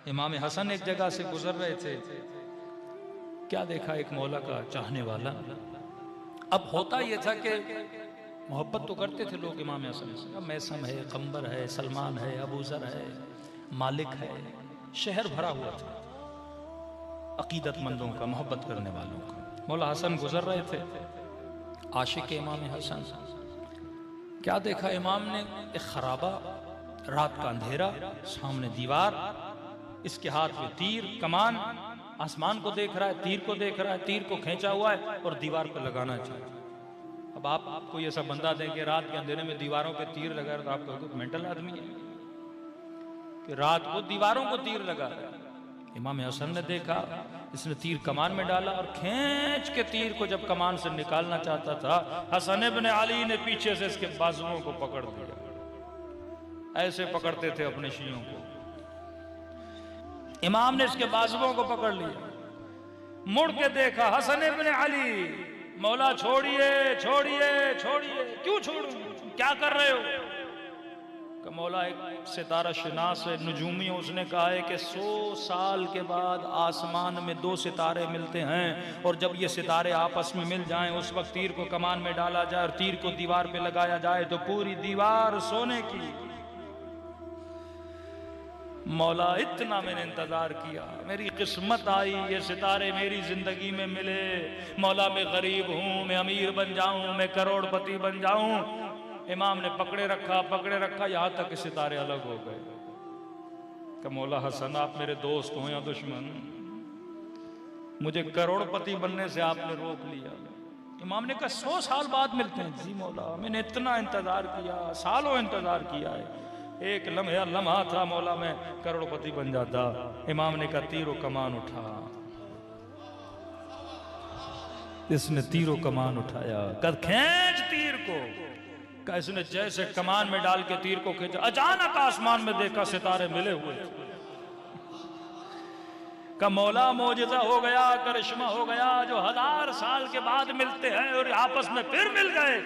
इमाम हसन एक जगह से गुजर रहे थे, क्या देखा, एक मौला का चाहने वाला। अब होता यह था कि मोहब्बत तो करते थे लोग इमाम हसन से। मैसम है, कंबर है, सलमान है, अबूजर है, मालिक है, शहर भरा हुआ था अकीदतमंदों का, मोहब्बत करने वालों का। मौला हसन गुजर रहे थे, आशिक इमाम हसन। क्या देखा इमाम ने, एक खराबा, रात का अंधेरा, सामने दीवार, इसके हाथ में तीर कमान, आसमान को देख रहा है, तीर को देख रहा है, तीर को खींचा हुआ है और दीवार पर लगाना चाहिए। अब आप कोई ऐसा बंदा देंगे रात के अंधेरे में दीवारों पे तीर लगा रहा, तो आप कहोगे मेंटल आदमी है कि रात को दीवारों को तीर लगा रहा है। इमाम हसन ने देखा, इसने तीर कमान में डाला और खींच के तीर को जब कमान से निकालना चाहता था, हसन इब्न अली ने पीछे से इसके बाजुओं को पकड़ दिया। ऐसे पकड़ते थे अपने शियों को। इमाम ने इसके बाजुओं को पकड़ लिया, मुड़ के देखा, हसन इब्न अली, मौला छोड़िए छोड़िए छोड़िए। क्यों छोड़ूं, क्या कर रहे हो? कि मौला एक सितारा शनास है, नजूमी, उसने कहा है कि 100 साल के बाद आसमान में 2 सितारे मिलते हैं और जब ये सितारे आपस में मिल जाएं उस वक्त तीर को कमान में डाला जाए और तीर को दीवार पे लगाया जाए तो पूरी दीवार सोने की। मौला इतना मैंने इंतजार किया, मेरी किस्मत आई, ये सितारे मेरी जिंदगी में मिले। मौला मैं गरीब हूं, मैं अमीर बन जाऊं, मैं करोड़पति बन जाऊं। इमाम ने पकड़े रखा यहां तक कि सितारे अलग हो गए। कि मौला हसन, आप मेरे दोस्त हो या दुश्मन, मुझे करोड़पति बनने से आपने रोक लिया। इमाम ने कहा 100 साल बाद मिलते हैं। जी मौला, मैंने इतना इंतजार किया, सालों इंतजार किया है, एक लम्हा था मौला मैं करोड़पति बन जाता। इमाम ने कहा तीरों कमान उठा। इसने तीरों कमान उठाया, कद खींच तीर को। इसने जैसे कमान में डाल के तीर को खींचा, अचानक आसमान में देखा सितारे मिले हुए। का मौला मौजज़ा हो गया, करिश्मा हो गया, जो 1000 साल के बाद मिलते हैं और आपस में फिर मिल गए।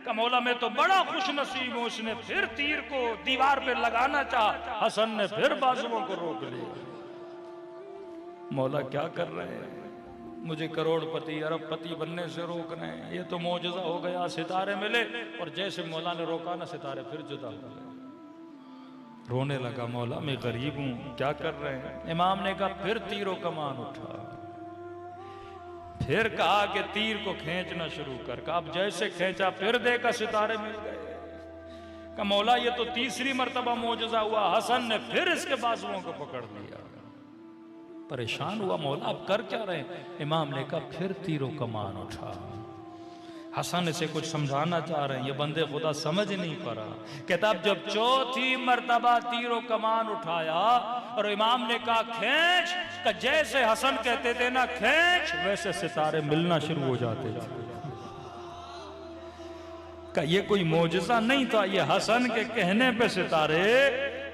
का मौला मैं तो बड़ा खुश नसीब हूं। उसने फिर तीर को दीवार पे लगाना चाहा, हसन ने फिर बाजुओं को रोक लिया। मौला क्या कर रहे हैं, मुझे करोड़पति अरबपति बनने से रोक रहे हैं। ये तो मौजज़ा हो गया, सितारे मिले और जैसे मौला ने रोका ना, सितारे फिर जुदा हो गए। रोने लगा, मौला मैं गरीब हूं, क्या कर रहे हैं? इमाम ने कहा फिर तीरों कमान उठा। फिर कहा कि तीर को खींचना शुरू कर। कहा अब जैसे खींचा फिर देखा सितारे मिल गए। कहा मौला ये तो तीसरी मर्तबा मौजज़ा हुआ। हसन ने फिर इसके बाजुओं को पकड़ लिया। परेशान हुआ, मौला आप कर क्या रहे? इमाम ने कहा फिर तीरों कमान उठा। हसन इसे कुछ समझाना चाह रहे हैं, ये बंदे खुदा समझ नहीं पा रहा। कहता अब जब चौथी मर्तबा तीरों कमान उठाया और इमाम ने कहा खींच, का जैसे हसन कहते थे ना खींच, वैसे सितारे मिलना शुरू हो जाते थे। का ये कोई मौजज़ा नहीं था, ये हसन के कहने पे सितारे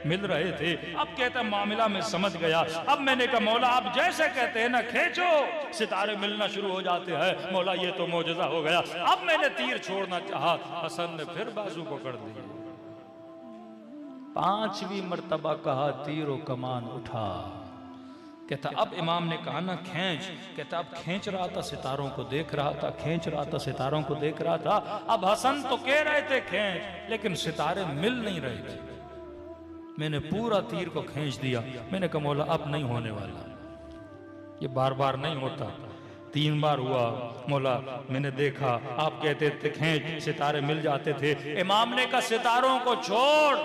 मिल रहे थे। अब कहता मामला में समझ गया। अब मैंने कहा मौला आप जैसे कहते हैं ना खींचो, सितारे मिलना शुरू हो जाते हैं। मौला ये तो मौजज़ा हो गया। अब मैंने तीर छोड़ना चाहा, हसन ने फिर बाजू पकड़ दिए। 5वीं मर्तबा कहा तीरों कमान उठा। कहता अब इमाम ने कहा ना खींच। कहता अब खींच रहा था, सितारों को देख रहा था, खींच रहा था, सितारों को देख रहा था। अब हसन तो कह रहे थे खींच, लेकिन सितारे मिल नहीं रहे थे। मैंने पूरा तीर को खींच दिया। मैंने कहा मौला अब नहीं होने वाला, ये बार बार नहीं होता। 3 बार हुआ। मौला मैंने देखा आप कहते थे खींच, सितारे मिल जाते थे। इमाम ने कहा सितारों को छोड़,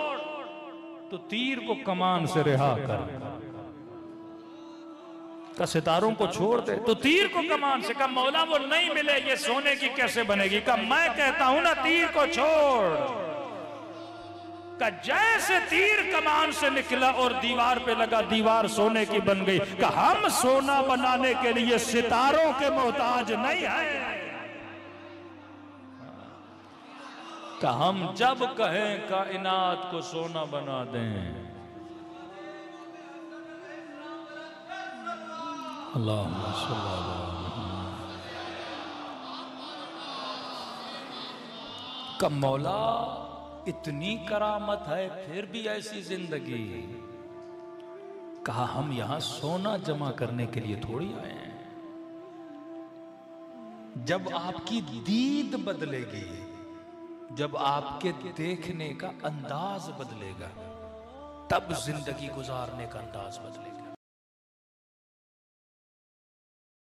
तो तीर को कमान से रिहा कर। का सितारों को छोड़ दे तो तीर को कमान से। कहा मौला वो नहीं मिले, ये सोने की कैसे बनेगी? कहा मैं कहता हूं ना तीर को छोड़। का जैसे तीर कमान से निकला और दीवार पे लगा, दीवार सोने की बन गई। का हम सोना बनाने के लिए सितारों के मोहताज नहीं है। का हम जब कहें कायनात को सोना बना दें। अल्लाहुम्मा सल्ली अला का मौला इतनी करामत है फिर भी ऐसी जिंदगी। कहा हम यहां सोना जमा करने के लिए थोड़ी आए हैं। जब आपकी दीद बदलेगी, जब आपके देखने का अंदाज बदलेगा, तब जिंदगी गुजारने का अंदाज बदलेगा।